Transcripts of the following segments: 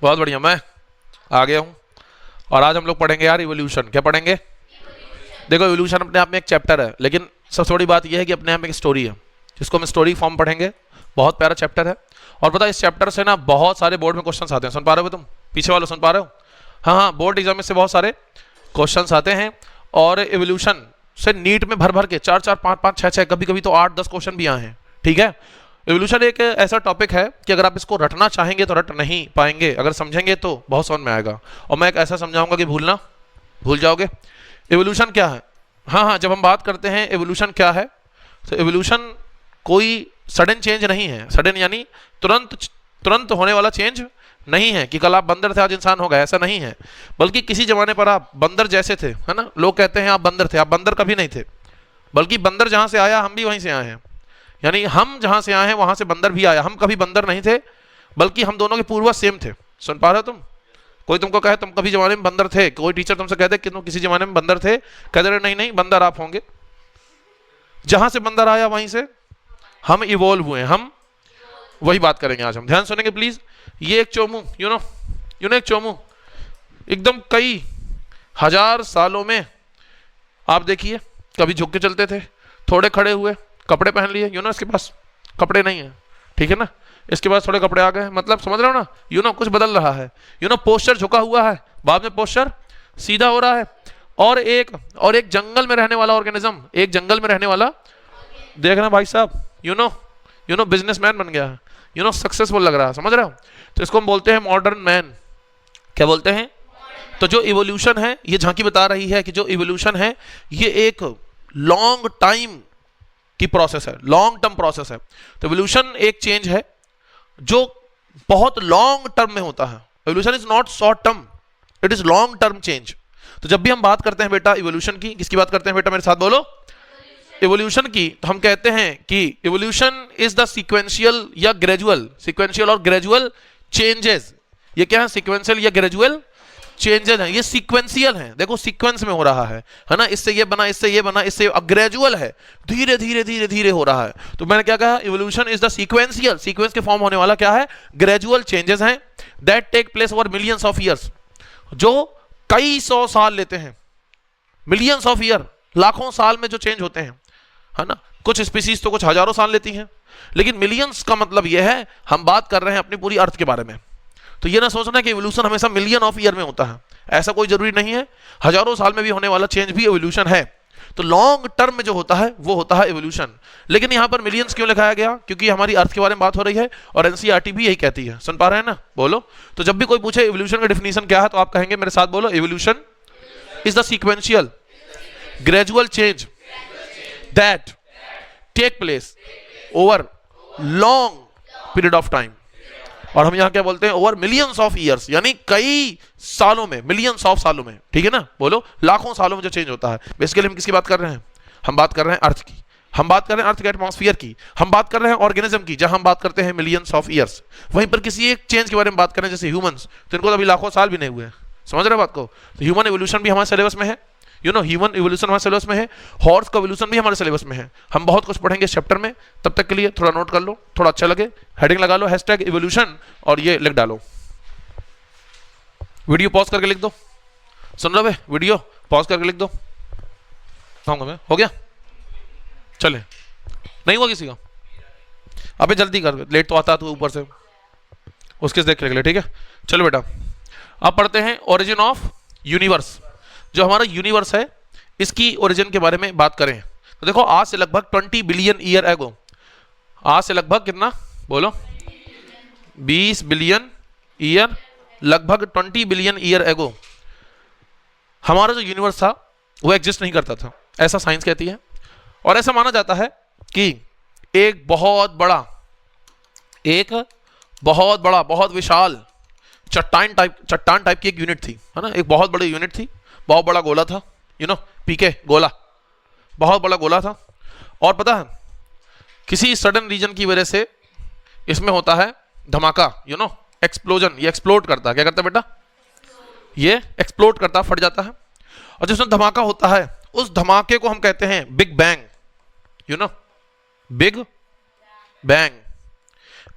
बहुत बढ़िया, मैं आ गया हूँ। और आज हम लोग पढ़ेंगे यार इवोल्यूशन। क्या पढ़ेंगे? देखो इवोल्यूशन अपने आप में एक चैप्टर है, लेकिन सबसे बड़ी बात यह है कि अपने आप में एक स्टोरी है, जिसको हम स्टोरी फॉर्म पढ़ेंगे। बहुत प्यारा चैप्टर है। और पता है इस चैप्टर से ना बहुत सारे बोर्ड में क्वेश्चन आते हैं। सुन पा रहे हो तुम? पीछे वालों सुन पा रहे हो? हाँ हाँ, बोर्ड एग्जाम में से बहुत सारे क्वेश्चन आते हैं। और इवोल्यूशन से नीट में भर भर के 4-4, 5-5, 6-6, कभी कभी तो 8-10 क्वेश्चन भी आए हैं। ठीक है, इवोल्यूशन एक ऐसा टॉपिक है कि अगर आप इसको रटना चाहेंगे तो रट नहीं पाएंगे, अगर समझेंगे तो बहुत समझ में आएगा। और मैं एक ऐसा समझाऊंगा कि भूल जाओगे। इवोल्यूशन क्या है? हाँ हाँ, जब हम बात करते हैं इवोल्यूशन क्या है, तो इवोल्यूशन कोई सडन चेंज नहीं है। सडन यानी तुरंत होने वाला चेंज नहीं है कि कल आप बंदर थे आज इंसान हो गए, ऐसा नहीं है। बल्कि किसी जमाने पर आप बंदर जैसे थे, है ना। लोग कहते हैं आप बंदर थे, आप बंदर कभी नहीं थे। बल्कि बंदर जहां से आया हम भी वहीं से आए हैं। यानी हम जहां से आए हैं वहां से बंदर भी आया। हम कभी बंदर नहीं थे, बल्कि हम दोनों के पूर्वज सेम थे। सुन पा रहे हो तुम? कोई तुमको कहे तुम कभी जमाने में बंदर थे, कोई टीचर तुमसे कहते कि तुम किसी जमाने में बंदर थे, कहते रहे नहीं नहीं बंदर आप होंगे। जहां से बंदर आया वहीं से हम इवॉल्व हुए। हम वही बात करेंगे आज हम। ध्यान सुनेंगे प्लीज। ये एक चोमू, यू नो एक चोमू एकदम कई हजार सालों में आप देखिए, कभी झुक के चलते थे, थोड़े खड़े हुए, कपड़े पहन लिए, इसके पास कपड़े नहीं है, ठीक है ना, इसके पास थोड़े कपड़े आ गए, मतलब समझ रहे हो ना, कुछ बदल रहा है, पोस्चर झुका हुआ है, बाद में पोस्चर सीधा हो रहा है। और एक जंगल में रहने वाला ऑर्गेनिज्म, एक जंगल में रहने वाला, देखना भाई साहब, बिजनेसमैन बन गया है, सक्सेसफुल लग रहा है, समझ रहे हो। तो इसको हम बोलते हैं मॉडर्न मैन। क्या बोलते हैं? तो जो इवोल्यूशन है, ये झांकी बता रही है कि जो इवोल्यूशन है ये एक लॉन्ग टाइम की प्रोसेस है, लॉन्ग टर्म प्रोसेस है। तो इवोल्यूशन एक चेंज है जो बहुत लॉन्ग टर्म में होता है। Evolution is not short term, it is long term change. तो जब भी हम बात करते हैं बेटा इवोल्यूशन की, किसकी बात करते हैं बेटा, मेरे साथ बोलो, इवोल्यूशन की, तो हम कहते हैं कि इवोल्यूशन इज द सीक्वेंशियल या ग्रेजुअल, सीक्वेंशियल और ग्रेजुअल चेंजेस। ये क्या है? सीक्वेंशियल या ग्रेजुअल चेंजेस हैं। ये सीक्वेंशियल हैं, देखो सीक्वेंस में हो रहा है ना, इससे ये बना, इससे ये बना, इससे। अब ग्रेजुअल है, धीरे धीरे धीरे धीरे हो रहा है। तो मैंने क्या कहा? Evolution is the sequential, sequence के फॉर्म होने वाला क्या है? ग्रेजुअल चेंजेस हैं that take place over millions of years, जो कई सौ साल लेते हैं। मिलियंस ऑफ ईयर, लाखों साल में जो चेंज होते हैं, है ना। कुछ स्पीसीज तो कुछ हजारों साल लेती हैं, लेकिन मिलियंस का मतलब यह है हम बात कर रहे हैं अपनी पूरी अर्थ के बारे में। तो ये ना सोचना कि इवोल्यूशन हमेशा मिलियन ऑफ ईयर में होता है, ऐसा कोई जरूरी नहीं है। हजारों साल में भी होने वाला चेंज भी इवोल्यूशन है। तो लॉन्ग टर्म में जो होता है वो होता है इवोल्यूशन। लेकिन यहां पर मिलियंस क्यों लिखाया गया? क्योंकि हमारी अर्थ के बारे में बात हो रही है और एनसीईआरटी भी यही कहती है। सुन पा रहे हैं ना? बोलो। तो जब भी कोई पूछे इवोल्यूशन का डिफिनीशन क्या है, तो आप कहेंगे मेरे साथ बोलो, evolution is the sequential gradual change that take place over long period of time. और हम यहां क्या बोलते हैं? ओवर मिलियंस ऑफ ईयर्स, यानी कई सालों में, मिलियंस ऑफ सालों में, ठीक है ना। बोलो, लाखों सालों में जो चेंज होता है। बेसिकली हम किसकी बात कर रहे हैं? हम बात कर रहे हैं अर्थ की, हम बात कर रहे हैं अर्थ के एटमॉस्फेयर की, हम बात कर रहे हैं ऑर्गेनिज्म की, जहां हम बात करते हैं मिलियंस ऑफ ईयर्स। वहीं पर किसी एक चेंज के बारे में बात करें, जैसे ह्यूमंस, तो इनको तो अभी लाखों साल भी नहीं हुए। समझ रहे हो बात को? तो ह्यूमन एवोल्यूशन भी हमारे सिलेबस में है, ह्यूमन इवोल्यूशन हमारे सिलेबस में है, हॉर्स का इवोल्यूशन भी हमारे सिलेबस में है। हम बहुत कुछ पढ़ेंगे इस चैप्टर में। तब तक के लिए थोड़ा नोट कर लो, थोड़ा अच्छा लगे, हेडिंग लगा लो #इवोल्यूशन और ये लिख डालो। वीडियो पॉज करके लिख दो। सुन रहे हो? वीडियो पॉज करके लिख दो। मैं हो गया? चले, नहीं हुआ किसी का? अबे जल्दी कर, लेट तो आता तू ऊपर से, उसके देख के लिख ले, ठीक है। चलो बेटा, अब पढ़ते हैं ओरिजिन ऑफ यूनिवर्स। जो हमारा यूनिवर्स है, इसकी ओरिजिन के बारे में बात करें तो देखो, आज से लगभग 20 बिलियन ईयर एगो, आज से लगभग कितना बोलो, 20 बिलियन ईयर, लगभग 20 बिलियन ईयर एगो हमारा जो यूनिवर्स था वो एग्जिस्ट नहीं करता था, ऐसा साइंस कहती है। और ऐसा माना जाता है कि एक बहुत बड़ा बहुत विशाल चट्टान टाइप की एक यूनिट थी, है ना। एक बहुत बड़ी यूनिट थी, बहुत बड़ा गोला था, पीके गोला, बहुत बड़ा गोला था। और पता है, किसी सडन रीजन की वजह से इसमें होता है धमाका, एक्सप्लोजन। ये एक्सप्लोड करता है, क्या करता है बेटा? ये एक्सप्लोड करता है, फट जाता है। और जिसमें धमाका होता है, उस धमाके को हम कहते हैं बिग बैंग,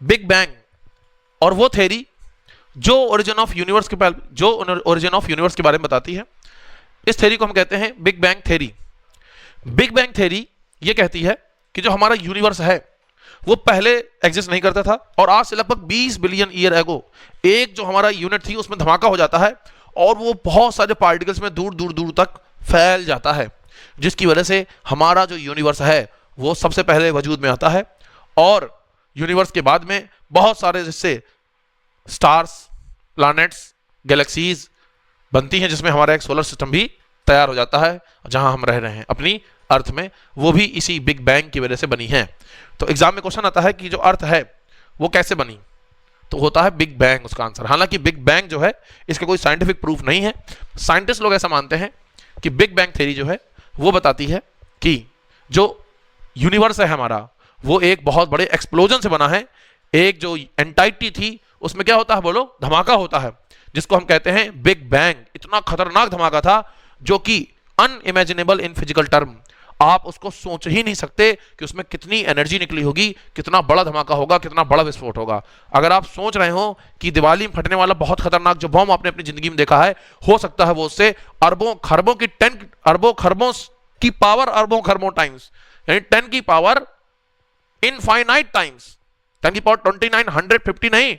बिग बैंग। और वो थ्योरी जो ओरिजिन ऑफ यूनिवर्स के बारे में बताती है। इस थ्योरी को हम कहते हैं big bang theory. Big bang theory ये कहती है कि जो हमारा यूनिवर्स है वो पहले एग्जिस्ट नहीं करता था और आज से लगभग 20 बिलियन ईयर एगो एक जो हमारा यूनिट थी उसमें धमाका हो जाता है और वो बहुत सारे पार्टिकल्स में दूर दूर दूर तक फैल जाता है, जिसकी वजह से हमारा जो यूनिवर्स है वो सबसे पहले वजूद में आता है। और यूनिवर्स के बाद में बहुत सारे जिससे स्टार्स, प्लैनेट्स, गैलेक्सीज बनती हैं, जिसमें हमारा एक सोलर सिस्टम भी तैयार हो जाता है जहां हम रह रहे हैं अपनी अर्थ में, वो भी इसी बिग बैंग की वजह से बनी है। तो एग्जाम में क्वेश्चन आता है कि जो अर्थ है वो कैसे बनी, तो होता है बिग बैंग उसका आंसर। हालांकि बिग बैंग जो है इसका कोई साइंटिफिक प्रूफ नहीं है। साइंटिस्ट लोग ऐसा मानते हैं कि बिग बैंग थ्योरी जो है वो बताती है कि जो यूनिवर्स है हमारा वो एक बहुत बड़े एक्सप्लोजन से बना है। एक जो एंटाइटी थी उसमें क्या होता है बोलो, धमाका होता है, जिसको हम कहते हैं बिग बैंग। इतना खतरनाक धमाका था जो कि अनइमेजिनेबल इन फिजिकल टर्म, आप उसको सोच ही नहीं सकते कि उसमें कितनी एनर्जी निकली होगी, कितना बड़ा धमाका होगा, कितना बड़ा विस्फोट होगा। अगर आप सोच रहे हो कि दिवाली में फटने वाला बहुत खतरनाक जो बम आपने अपनी जिंदगी में देखा है, हो सकता है वो उससे अरबों खरबों की 10 अरबों खरबों की पावर अरबों खरबों टाइम्स, यानी 10 की पावर इनफाइनाइट टाइम्स, 10 की पावर 29 150 नहीं,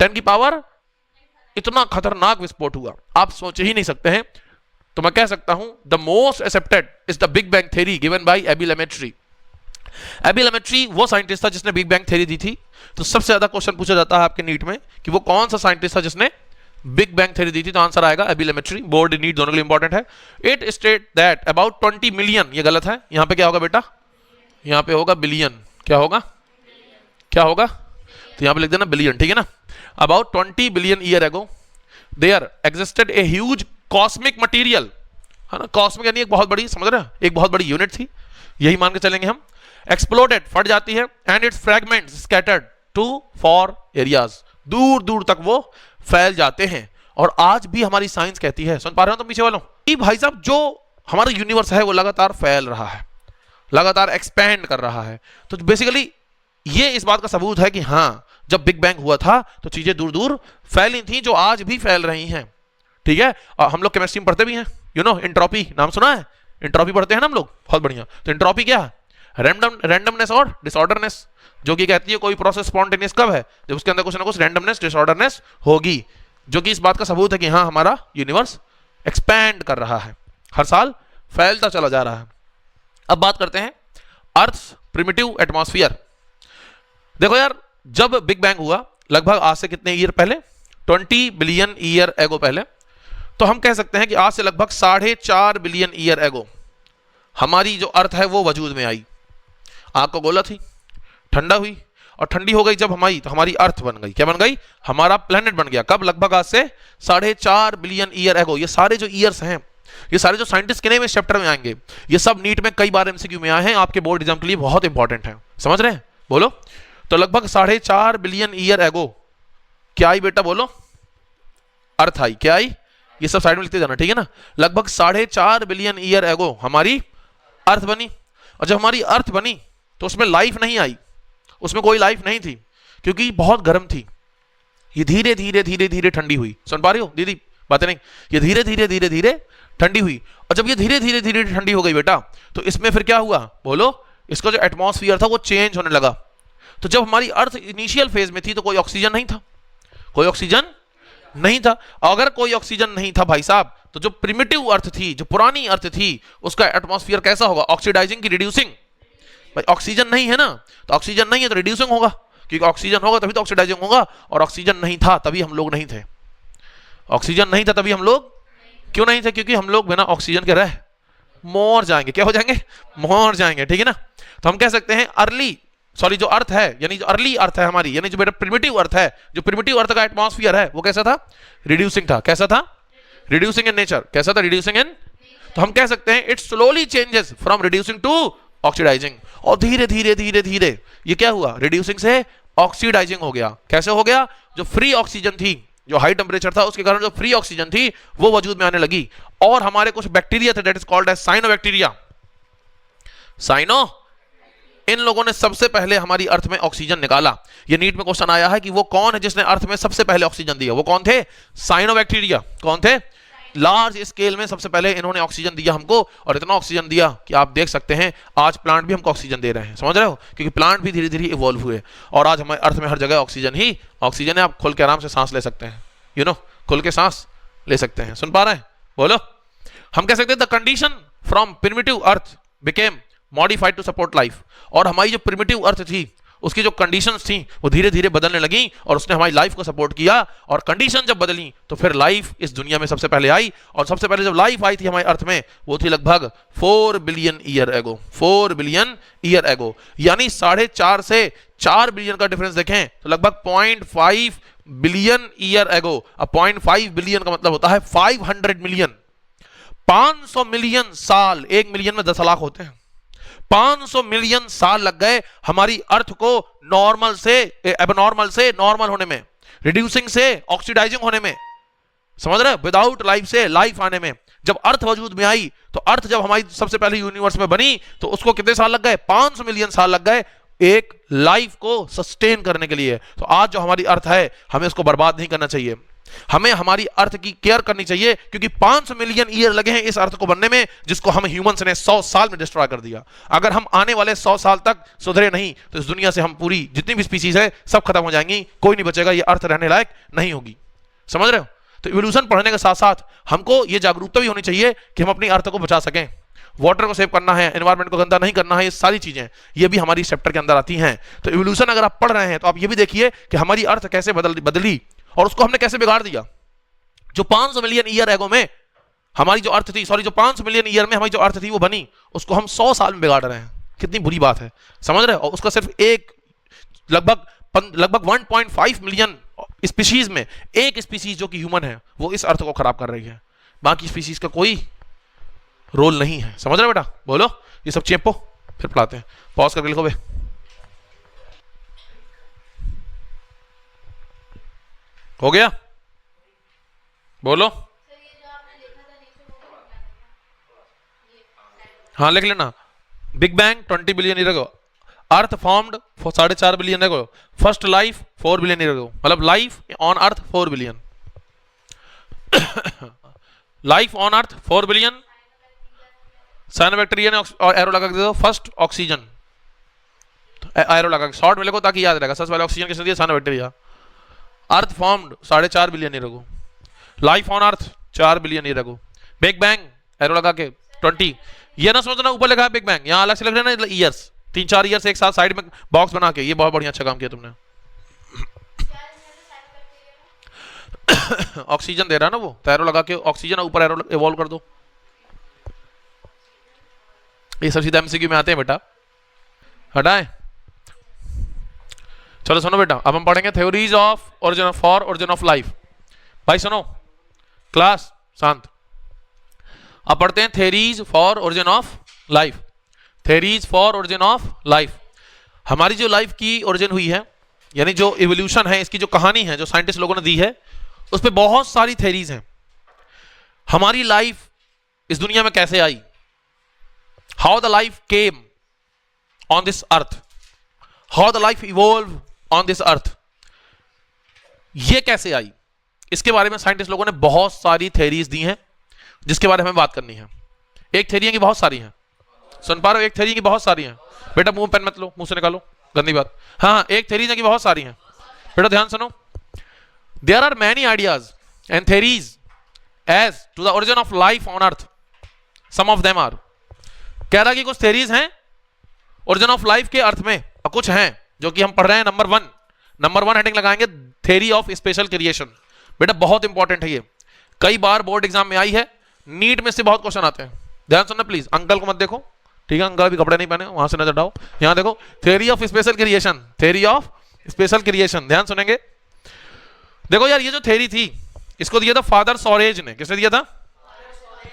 10 की पावर, इतना खतरनाक विस्फोट हुआ आप सोच ही नहीं सकते हैं। तो मैं कह सकता हूं the most accepted is the big bang theory given by Abbe Lemaitre. Abbe Lemaitre वो साइंटिस्ट था जिसने बिग बैंग थ्योरी दी थी। तो सबसे ज्यादा क्वेश्चन पूछा जाता है आपके नीट में कि वो कौन सा साइंटिस्ट था जिसने बिग बैंग थ्योरी दी थी, तो आंसर आएगा एबी लेमेट्री। बोर्ड नीट दोनों के लिए इंपॉर्टेंट है। It state that about 20 million, ये गलत है, यहां पे क्या होगा बेटा, यहां पे होगा बिलियन। क्या होगा, क्या होगा, तो यहां पे लिख देना बिलियन, ठीक है ना। About 20 billion year ago there existed a huge cosmic material, है ना, कॉस्मिक यानी एक बहुत बड़ी, समझ रहे हैं, एक बहुत बड़ी यूनिट थी, यही मान के चलेंगे हम। एक्सप्लोडेड, फट जाती है, and its fragments scattered to far areas, दूर दूर तक वो फैल जाते हैं। और आज भी हमारी साइंस कहती है, सुन पा रहे हो तुम पीछे वालों, कि भाई साहब जो हमारा यूनिवर्स है वो लगातार फैल रहा है, लगातार एक्सपैंड कर रहा है। तो बेसिकली ये इस बात का सबूत है कि हाँ, जब बिग बैंग हुआ था तो चीजें दूर दूर फैली थी जो आज भी फैल रही हैं, ठीक है। और हम लोग केमिस्ट्री में पढ़ते भी हैं, यू नो, एंट्रोपी नाम सुना है, एंट्रोपी पढ़ते हैं ना हम लोग, बहुत बढ़िया। तो एंट्रोपी क्या है, रैंडमनेस और डिसऑर्डरनेस, जो कि कहती है कोई प्रोसेस स्पॉन्टेनियस कब है, जब उसके अंदर कुछ ना कुछ रैंडमनेस डिसऑर्डरनेस होगी, जो कि इस बात का सबूत है कि हाँ हमारा यूनिवर्स एक्सपैंड कर रहा है, हर साल फैलता चला जा रहा है। अब बात करते हैं अर्थ प्रिमिटिव एटमॉस्फेयर। देखो यार, जब बिग बैंग हुआ लगभग आज से कितने ईयर पहले, 20 बिलियन ईयर एगो पहले, तो हम कह सकते हैं कि आज से लगभग 4.5 बिलियन ईयर एगो हमारी जो अर्थ है वो वजूद में आई। आग को गोला थी, ठंडा हुई, और ठंडी हो गई जब हमारी, तो हमारी अर्थ बन गई। क्या बन गई, हमारा प्लेनेट बन गया। कब, लगभग आज से 4.5 बिलियन ईयर एगो। ये सारे जो ईयर्स हैं, ये सारे जो साइंटिस्ट के नेम इस चैप्टर में आएंगे, ये सब नीट में कई बार एमसीक्यू में आए हैं, आपके बोर्ड एग्जाम के लिए बहुत इंपॉर्टेंट है, समझ रहे हैं, बोलो। तो लगभग 4.5 बिलियन ईयर एगो क्या आई बेटा, बोलो, अर्थ आई। क्या आई, ये सब साइड में लिखते जाना, ठीक है ना। लगभग 4.5 बिलियन ईयर एगो हमारी अर्थ बनी। और जब हमारी अर्थ बनी तो उसमें लाइफ नहीं आई, उसमें कोई लाइफ नहीं थी, क्योंकि बहुत गर्म थी। ये धीरे धीरे धीरे धीरे ठंडी हुई। सुन पा रही हो दीदी बातें, नहीं, ये धीरे धीरे धीरे धीरे ठंडी हुई। और जब ये धीरे धीरे धीरे ठंडी हो गई बेटा, तो इसमें फिर क्या हुआ, बोलो, इसका जो एटमॉस्फेयर था वो चेंज होने लगा। तो जब हमारी अर्थ इनिशियल फेज में थी तो कोई ऑक्सीजन नहीं था, कोई ऑक्सीजन नहीं था। अगर कोई ऑक्सीजन नहीं था भाई साहब, तो जो प्रिमिटिव अर्थ थी, जो पुरानी अर्थ थी, उसका एटमॉस्फेयर कैसा होगा, ऑक्सीडाइजिंग की रिड्यूसिंग। भाई ऑक्सीजन नहीं है ना, तो ऑक्सीजन नहीं है तो रिड्यूसिंग होगा, क्योंकि ऑक्सीजन होगा तभी तो ऑक्सीडाइजिंग होगा। और ऑक्सीजन नहीं था तभी हम लोग नहीं थे, ऑक्सीजन नहीं था तभी हम लोग क्यों नहीं थे, क्योंकि हम लोग बिना ऑक्सीजन के रह मर जाएंगे। क्या हो जाएंगे, मर जाएंगे, ठीक है ना। तो हम कह सकते हैं जो अर्थ है, यानी जो अर्ली अर्थ है हमारी, यानी जो बेटा प्रिमिटिव अर्थ है, जो प्रिमिटिव अर्थ का एटमॉस्फेयर है वो कैसा था, रिड्यूसिंग था। कैसा था, रिड्यूसिंग इन नेचर। कैसा था, रिड्यूसिंग इन, तो हम कह सकते हैं it slowly changes from reducing to oxidising. और धीरे धीरे धीरे धीरे ये क्या हुआ, रिड्यूसिंग से ऑक्सीडाइजिंग हो गया। कैसे हो गया, जो फ्री ऑक्सीजन थी, जो हाई टेम्परेचर था, उसके कारण जो फ्री ऑक्सीजन थी वो वजूद में आने लगी। और हमारे कुछ बैक्टीरिया थे, that is called as cyanobacteria. इन लोगों ने सबसे पहले हमारी अर्थ में ऑक्सीजन निकाला। ये नीट में क्वेश्चन आया है कि वो कौन है जिसने अर्थ में सबसे पहले ऑक्सीजन दिया, वो कौन थे? साइनोबैक्टीरिया। कौन थे? लार्ज स्केल में सबसे पहले इन्होंने ऑक्सीजन दिया हमको, और इतना ऑक्सीजन दिया कि आप देख सकते हैं आज प्लांट भी हमको ऑक्सीजन दे रहे हैं। समझ रहे हो? क्योंकि प्लांट भी धीरे धीरे इवॉल्व हुए और आज हमारे अर्थ में हर जगह ऑक्सीजन ही ऑक्सीजन है। आप खुल के आराम से सांस ले सकते हैं, यू नो, खुल के सांस ले सकते हैं। सुन पा रहे हैं? बोलो। हम कह सकते हैं the condition from primitive earth became modified to support life. और हमारी जो प्रिमिटिव अर्थ थी उसकी जो कंडीशंस थी वो धीरे धीरे बदलने लगी और उसने हमारी लाइफ को सपोर्ट किया। और कंडीशन जब बदली तो फिर लाइफ इस दुनिया में सबसे पहले आई। और सबसे पहले जब लाइफ आई थी हमारे अर्थ में वो थी लगभग 4 बिलियन ईयर एगो। 4 बिलियन ईयर एगो, यानी 4.5 से 4 बिलियन का डिफरेंस देखें तो लगभग 0.5 बिलियन ईयर एगो। अब 0.5 बिलियन का मतलब होता है 500 मिलियन। 500 मिलियन साल, 1 मिलियन में 10 लाख होते हैं। 500 मिलियन साल लग गए हमारी अर्थ को नॉर्मल से एबनॉर्मल से नॉर्मल होने में, रिड्यूसिंग से ऑक्सीडाइजिंग होने में, समझ रहे? विदाउट लाइफ से लाइफ आने में। जब अर्थ वजूद में आई तो अर्थ जब हमारी सबसे पहले यूनिवर्स में बनी तो उसको कितने साल लग गए? 500 मिलियन साल लग गए एक लाइफ को सस्टेन करने के लिए। तो आज जो हमारी अर्थ है हमें उसको बर्बाद नहीं करना चाहिए, हमें हमारी अर्थ की केयर करनी चाहिए, क्योंकि 500 मिलियन ईयर लगे हैं इस अर्थ को बनने में जिसको हम ह्यूमंस ने 100 साल में डिस्ट्रॉय कर दिया। अगर हम आने वाले 100 साल तक सुधरे नहीं तो इस दुनिया से हम पूरी जितनी भी स्पीसीज है सब खत्म हो जाएंगी, कोई नहीं बचेगा, ये अर्थ रहने लायक नहीं होगी। समझ रहे हो? तो इवोल्यूशन पढ़ने के साथ साथ हमको ये जागरूकता भी होनी चाहिए कि हम अपनी अर्थ को बचा सकें। वाटर को सेव करना है, एनवायरमेंट को गंदा नहीं करना है, ये सारी चीजें ये भी हमारी चैप्टर के अंदर आती हैं। तो इवोल्यूशन अगर आप पढ़ रहे हैं तो आप ये भी देखिए कि हमारी अर्थ कैसे बदली और उसको हमने कैसे बिगाड़ दिया। जो 500 मिलियन ईयर एगो में हमारी जो अर्थ थी, सॉरी, जो 500 मिलियन ईयर में हमारी जो अर्थ थी वो बनी, उसको हम 100 साल में बिगाड़ रहे हैं। कितनी बुरी बात है, समझ रहे हो? और उसका सिर्फ एक लगभग 1.5 मिलियन स्पीशीज में एक स्पीशीज जो कि ह्यूमन है वो इस अर्थ को खराब कर रही है, बाकी स्पीशीज का कोई रोल नहीं है। समझ रहे हो बेटा? बोलो। ये सब चेपो फिर पढ़ाते हैं। पॉज करके लिखो बे। हो गया? बोलो। हाँ लिख लेना। Big bang 20 billion year ago, earth formed 4.5 billion ago, first life 4 billion year ago, मतलब life on earth 4 billion. Life on earth 4 billion. Cyanobacteria ने और एरो लगा के दे दो, फर्स्ट ऑक्सीजन, एरो लगा के शॉर्ट में लिखो ताकि याद रहेगा। सबसे पहले ऑक्सीजन किसने दिया? Cyanobacteria. Earth formed 4.5 billion year ago, life on earth 4 billion year ago, big bang arrow लगा के 20। ये ना सोचना ऊपर लिखा है बिग बैंग, यहां अलग से लिख लेना ईयर्स, 3-4 ईयर्स एक साथ साइड में बॉक्स बना के। ये बहुत बढ़िया अच्छा काम किया तुमने। ऑक्सीजन दे रहा है ना वो, तो एरो लगा के ऑक्सीजन ऊपर एरो इवॉल्व कर दो। ये सब सीधा एमसीक्यू में आते हैं बेटा, हटाएं। चलो सुनो बेटा, अब हम पढ़ेंगे theories of origin for origin of life. भाई सुनो, क्लास शांत। अब पढ़ते हैं theories for origin of life. Theories for origin of life, हमारी जो लाइफ की ओरिजिन हुई है, यानी जो इवोल्यूशन है, इसकी जो कहानी है जो साइंटिस्ट लोगों ने दी है, उस पर बहुत सारी थ्योरीज हैं। हमारी लाइफ इस दुनिया में कैसे आई, how the life came on this earth, how the life evolve on this earth, ये कैसे आई, इसके बारे में साइंटिस्ट लोगों ने बहुत सारी थ्योरीज दी हैं जिसके बारे में हमें बात करनी है। एक थ्योरी की बहुत सारी हैं, सुन पा रहे हो? एक थ्योरी की बहुत सारी हैं। बेटा मुंह पेन मत लो, मुंह से निकालो, गंदी बात। हाँ, एक थ्योरी की बहुत सारी हैं बेटा, ध्यान सुनो। There are many ideas and theories as to the origin of life on earth, some of them are. कह रहा कि कुछ थ्योरीज हैं ओरिजिन ऑफ लाइफ के अर्थ में, और कुछ हैं जो कि हम पढ़ रहे हैं। नंबर वन हेडिंग लगाएंगे थ्योरी ऑफ स्पेशल क्रिएशन। बेटा बहुत इंपॉर्टेंट है ये, कई बार बोर्ड एग्जाम में आई है, नीट में से बहुत क्वेश्चन आते हैं। ध्यान सुनना प्लीज, अंकल को मत देखो, ठीक है? अंकल भी कपड़े नहीं पहने, वहां से नजर डाओ। यहां देखो, theory of special creation, theory of special creation. ध्यान सुनेंगे। देखो यार, ये जो थ्योरी थी इसको दिया था फादर सॉरेज ने। किसने दिया था?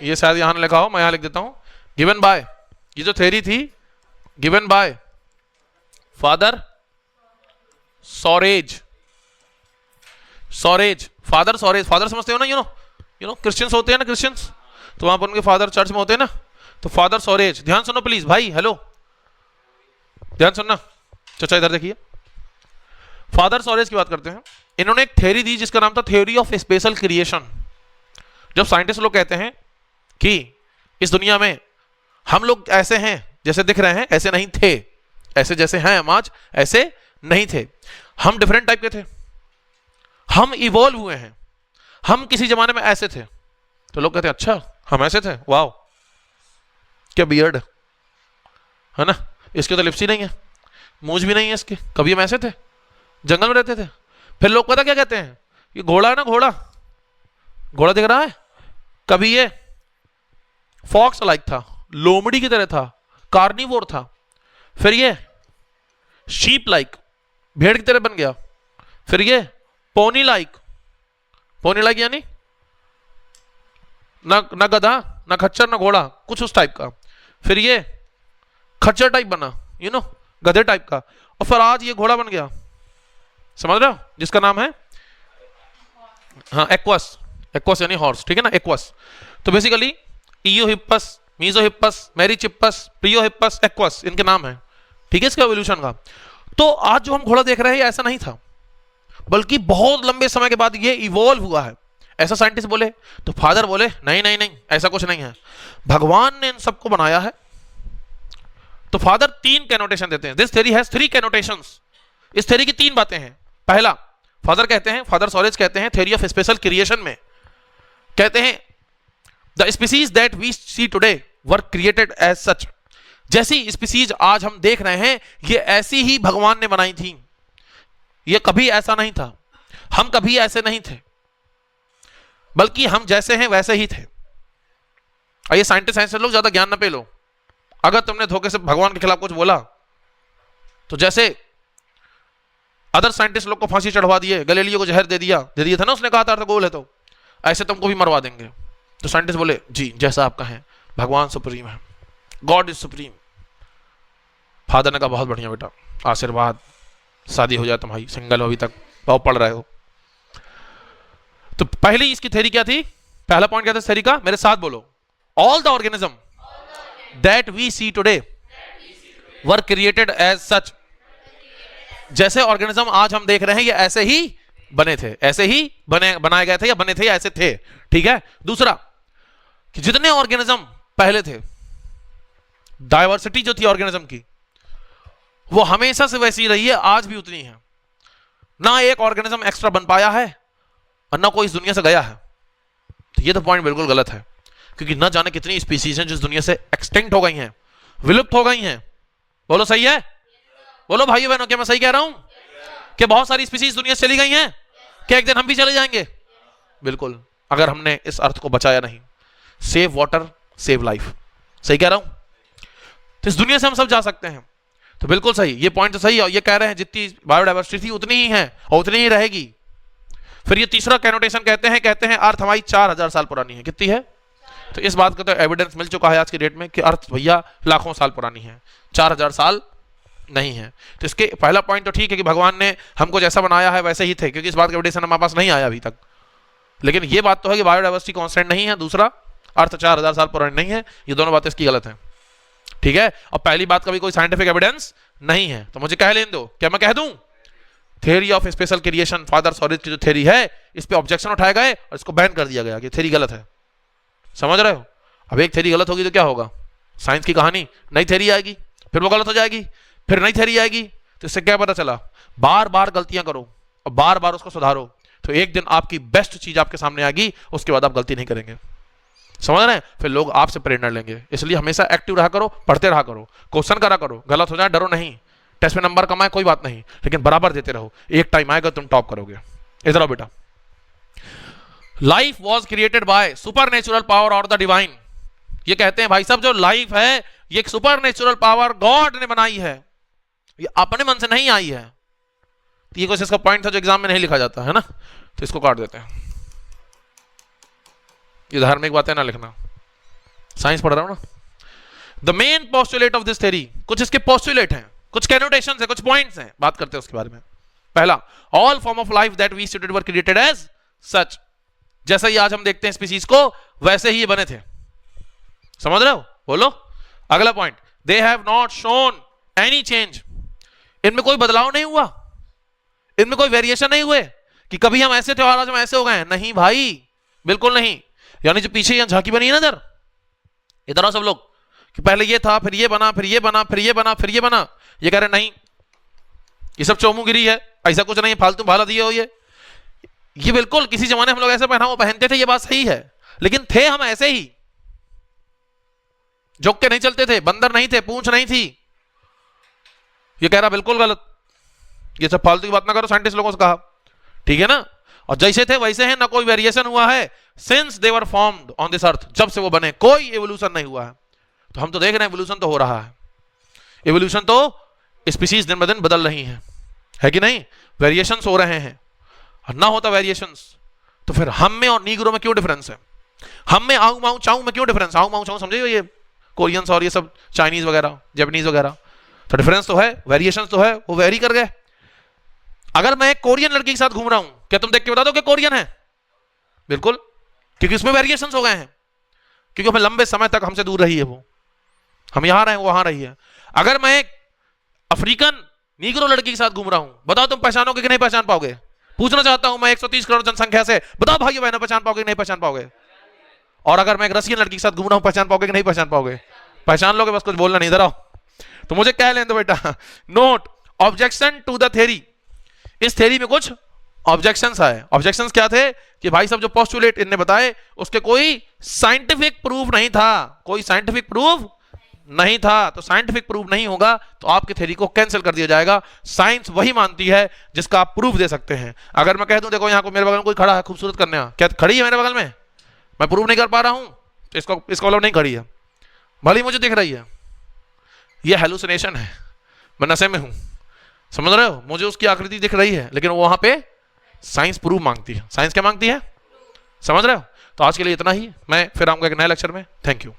ये शायद यहां लिखा हो, मैं यहां लिख देता हूं। गिवन बाय, ये जो थ्योरी थी given by father Suarez. Father Suarez, father समझते हो ना? यू नो क्रिश्चियंस होते हैं ना, क्रिश्चियंस, तो वहां पर उनके फादर चर्च में होते हैं ना, तो फादर सॉरेज। ध्यान सुनो प्लीज भाई, हेलो। ध्यान सुनना, चाचा इधर देखिए, फादर सॉरेज की बात करते हैं। इन्होंने एक थ्योरी दी जिसका नाम था थ्योरी ऑफ स्पेशल क्रिएशन। जब साइंटिस्ट लोग कहते हैं कि इस दुनिया में हम लोग ऐसे हैं जैसे दिख रहे हैं, ऐसे नहीं थे, ऐसे जैसे हैं हम आज ऐसे नहीं थे, हम डिफरेंट टाइप के थे, हम इवॉल्व हुए हैं, हम किसी जमाने में ऐसे थे। तो लोग कहते हैं अच्छा हम ऐसे थे, वाह क्या बियर्ड है ना, इसके तो लिप्स ही नहीं है, मूंछ भी नहीं है इसके, कभी हम ऐसे थे, जंगल में रहते थे। फिर लोग पता क्या कहते हैं, ये घोड़ा है ना, घोड़ा घोड़ा दिख रहा है, कभी ये फॉक्स लाइक था, लोमड़ी की तरह था, कार्निवोर था, फिर ये शीप लाइक, भेड़ की तरह बन गया, फिर ये पोनी लाइक, पोनी लाइक यानी ना गधा ना खच्चर ना घोड़ा, कुछ उस टाइप का, फिर ये खच्चर टाइप बना, यू नो गधे टाइप का, और फिर आज ये घोड़ा बन गया, समझ रहे हो, जिसका नाम है हाँ एक्वस, एक्वस यानी हॉर्स, ठीक है ना, एक्वस। तो बेसिकली इयोहिप्पस, मीजोहिप्पस, मेरिचिप्पस, प्रियोहिप्पस, एक्वस इनके नाम है, ठीक है, इसका एवोल्यूशन का। तो आज जो हम घोड़ा देख रहे हैं ऐसा नहीं था, बल्कि बहुत लंबे समय के बाद ये इवॉल्व हुआ है, ऐसा साइंटिस्ट बोले। तो फादर बोले नहीं नहीं नहीं, ऐसा कुछ नहीं है, भगवान ने इन सबको बनाया है। तो फादर 3 कैनोटेशन देते हैं, दिस थ्योरी हैज 3 कैनोटेशंस। इस थ्योरी की 3 बातें हैं। पहला, फादर कहते हैं, फादर सॉरेज कहते हैं थ्योरी ऑफ स्पेशल क्रिएशन में, कहते हैं the species that we see today were created as such. जैसी स्पीसीज आज हम देख रहे हैं ये ऐसी ही भगवान ने बनाई थी, ये कभी ऐसा नहीं था, हम कभी ऐसे नहीं थे, बल्कि हम जैसे हैं वैसे ही थे। और ये साइंटिस्ट लोग ज्यादा ज्ञान ना पे लो, अगर तुमने धोखे से भगवान के खिलाफ कुछ बोला तो जैसे अदर साइंटिस्ट लोग को फांसी चढ़वा दिए, गैलीलियो को जहर दे दिया था ना, उसने कहा था अर्धगोल है, तो ऐसे तुमको भी मरवा देंगे। तो साइंटिस्ट बोले जी जैसा आप कहें, भगवान सुप्रीम है, गॉड इज सुप्रीम। फादर ने कहा बहुत बढ़िया बेटा, आशीर्वाद, शादी हो जाए तुम्हारी, सिंगल हो अभी तक, बहुत पढ़ रहे हो। तो पहली इसकी थ्योरी क्या थी, पहला पॉइंट क्या था थ्योरी का, मेरे साथ बोलो, all the organism that we see today were created as such. जैसे ऑर्गेनिज्म आज हम देख रहे हैं ये ऐसे ही बने थे, ऐसे ही बनाए गए थे, या बने थे या ऐसे थे, ठीक है। दूसरा कि जितने ऑर्गेनिज्म पहले थे, डायवर्सिटी जो थी ऑर्गेनिज्म की वो हमेशा से वैसी रही है, आज भी उतनी है, ना एक ऑर्गेनिज्म एक्स्ट्रा बन पाया है और ना कोई इस दुनिया से गया है। तो ये तो पॉइंट बिल्कुल गलत है, क्योंकि न जाने कितनी स्पीसीज हैं जिस दुनिया से एक्सटिंक्ट हो गई हैं, विलुप्त हो गई हैं। बोलो सही है, बोलो भाइयों बहनों, क्या मैं सही कह रहा हूं कि बहुत सारी स्पीसीज दुनिया से चली गई हैं, क्या एक दिन हम भी चले जाएंगे? बिल्कुल, अगर हमने इस अर्थ को बचाया नहीं। सेव वाटर सेव लाइफ, सही कह रहा हूं? तो इस दुनिया से हम सब जा सकते हैं, तो बिल्कुल सही, ये पॉइंट तो सही है। ये कह रहे हैं जितनी बायोडाइवर्सिटी थी उतनी ही है और उतनी ही रहेगी। फिर ये तीसरा कैनोटेशन कहते हैं अर्थ हमारी 4000 साल पुरानी है। कितनी है? तो इस बात का तो एविडेंस मिल चुका है आज की डेट में कि अर्थ भैया लाखों साल पुरानी है, 4000 साल नहीं है। तो इसके पहला पॉइंट तो ठीक है कि भगवान ने हमको जैसा बनाया है वैसे ही थे, क्योंकि इस बात का एविडेंस हमारे पास नहीं आया अभी तक। लेकिन ये बात तो है कि बायोडाइवर्सिटी कांस्टेंट नहीं है, दूसरा अर्थ 4000 साल पुरानी नहीं है। ये दोनों बातें इसकी गलत हैं, ठीक है। और पहली बात का भी कोई साइंटिफिक एविडेंस नहीं है, तो मुझे कह लेने दो, क्या मैं कह दूं? Theory of special creation, father Suarez की जो थ्योरी है, इस पे ऑब्जेक्शन उठाए गए और इसको बैन कर दिया गया कि थ्योरी गलत है। समझ रहे हो? अब एक थ्योरी गलत होगी तो क्या होगा? साइंस की कहानी, नई थ्योरी आएगी, फिर वो गलत हो जाएगी, फिर नई थ्योरी आएगी। तो इससे क्या पता चला? बार बार गलतियां करो और बार बार उसको सुधारो, तो एक दिन आपकी बेस्ट चीज आपके सामने आएगी, उसके बाद आप गलती नहीं करेंगे। समझ रहे हैं? फिर लोग आपसे प्रेरणा लेंगे। इसलिए हमेशा एक्टिव रहा करो, पढ़ते रहा करो, क्वेश्चन करा करो, गलत हो जाए डरो नहीं, टेस्ट में नंबर कमाए कोई बात नहीं, लेकिन बराबर देते रहो, एक टाइम आएगा तुम टॉप करोगे। इधर आओ बेटा। Life was created by super natural power और द डिवाइन। ये कहते हैं भाई साहब जो लाइफ है ये एक सुपर नेचुरल पावर गॉड ने बनाई है, ये अपने मन से नहीं आई है। तो ये कुछ इसका पॉइंट था जो एग्जाम में नहीं लिखा जाता है ना, तो इसको काट देते हैं। ये धार्मिक बातें ना लिखना, साइंस पढ़ रहा हूं ना। The main postulate of this theory, कुछ इसके पोस्टुलेट हैं, कुछ कैनोटेशंस हैं, कुछ पॉइंट्स हैं, बात करते हैं उसके बारे में। पहला, all form of life that we studied were created as such. जैसा ही आज हम देखते हैं स्पीसीज को, वैसे ही ये बने थे। समझ रहे हो? बोलो। अगला point, they have not shown any change. इनमें कोई बदलाव नहीं हुआ, इनमें कोई वेरिएशन नहीं हुए कि कभी हम ऐसे थे और आज हम ऐसे हो गए हैं। नहीं भाई, बिल्कुल नहीं। यानी जो पीछे यहाँ झांकी बनी है ना, इधर इधर आओ सब लोग, कि पहले ये था, फिर ये बना, फिर ये बना, फिर ये बना, फिर ये बना। ये कह रहे नहीं, ये सब चौमुगिरी है, ऐसा कुछ नहीं, फालतू भाला दिए हो ये बिल्कुल किसी जमाने हम लोग ऐसे पहनावा पहनते थे, ये बात सही है, लेकिन थे हम ऐसे ही, झुक के नहीं चलते थे, बंदर नहीं थे, पूंछ नहीं थी। ये कह रहा बिल्कुल गलत, ये सब फालतू की बात ना करो, साइंटिस्ट लोगों से कहा, ठीक है ना। और जैसे थे वैसे हैं, ना कोई वेरिएशन हुआ है since they were formed on this अर्थ, जब से वो बने कोई एवोल्यूशन नहीं हुआ है। तो हम तो देख रहे हैं एवोल्यूशन तो हो रहा है, एवोल्यूशन तो स्पीशीज दिन ब दिन बदल रही है कि नहीं, वेरिएशंस हो रहे हैं। और ना होता वेरिएशंस तो फिर हम में और नीग्रो में क्यों डिफरेंस है, हम में आऊ माऊ चाऊ में क्यों डिफरेंस, आऊ माऊ चाऊ समझे ये कोरियंस और ये सब चाइनीज वगैरह जापानीज वगैरह, तो डिफरेंस तो है, वेरिएशन तो है, वो वेरी कर गए। अगर मैं एक कोरियन लड़की के साथ घूम रहा हूं, क्या तुम देख के बता दो कि कोरियन है? बिल्कुल, क्योंकि उसमें वेरिएशंस हो गए हैं, क्योंकि हमें लंबे समय तक हमसे दूर रही है वो, हम यहां रहे वो वहां रही है। अगर मैं एक अफ्रीकन नीग्रो लड़की के साथ घूम रहा हूं, बताओ तुम पहचानोगे कि नहीं पहचान पाओगे? पूछना चाहता हूं मैं 130 करोड़ जनसंख्या से, बताओ भाइयों बहनों, पहचान पाओगे कि नहीं पहचान पाओगे? और अगर मैं एक रशियन लड़की के साथ घूम रहा हूं, पहचान पाओगे कि नहीं पहचान पाओगे? पहचान लोगे, बस कुछ बोलना नहीं, इधर आओ। तो मुझे क्या लेने दो बेटा, note objection to the theory. इस थ्योरी में कुछ ऑब्जेक्शंस आए। ऑब्जेक्शंस क्या थे कि भाई साहब जो पोस्टुलेट इनने बताए उसके कोई साइंटिफिक प्रूफ नहीं था, कोई साइंटिफिक प्रूफ नहीं था। तो साइंटिफिक प्रूफ नहीं होगा तो आपके थ्योरी को कैंसिल कर दिया जाएगा। साइंस वही मानती है जिसका आप प्रूफ दे सकते हैं। अगर मैं कह दूं देखो यहाँ को मेरे बगल में कोई खड़ा है खूबसूरत कन्या, क्या खड़ी है मेरे बगल में, मैं प्रूफ नहीं कर पा रहा हूं तो इसका मतलब नहीं खड़ी है, भले मुझे दिख रही है, ये हेलुसिनेशन है, मैं नशे में हूं, समझ रहे हो? मुझे उसकी आकृति दिख रही है, लेकिन वो वहां पे साइंस प्रूफ मांगती है। साइंस क्या मांगती है, समझ रहे हो? तो आज के लिए इतना ही, मैं फिर आऊंगा एक नए लेक्चर में। Thank you.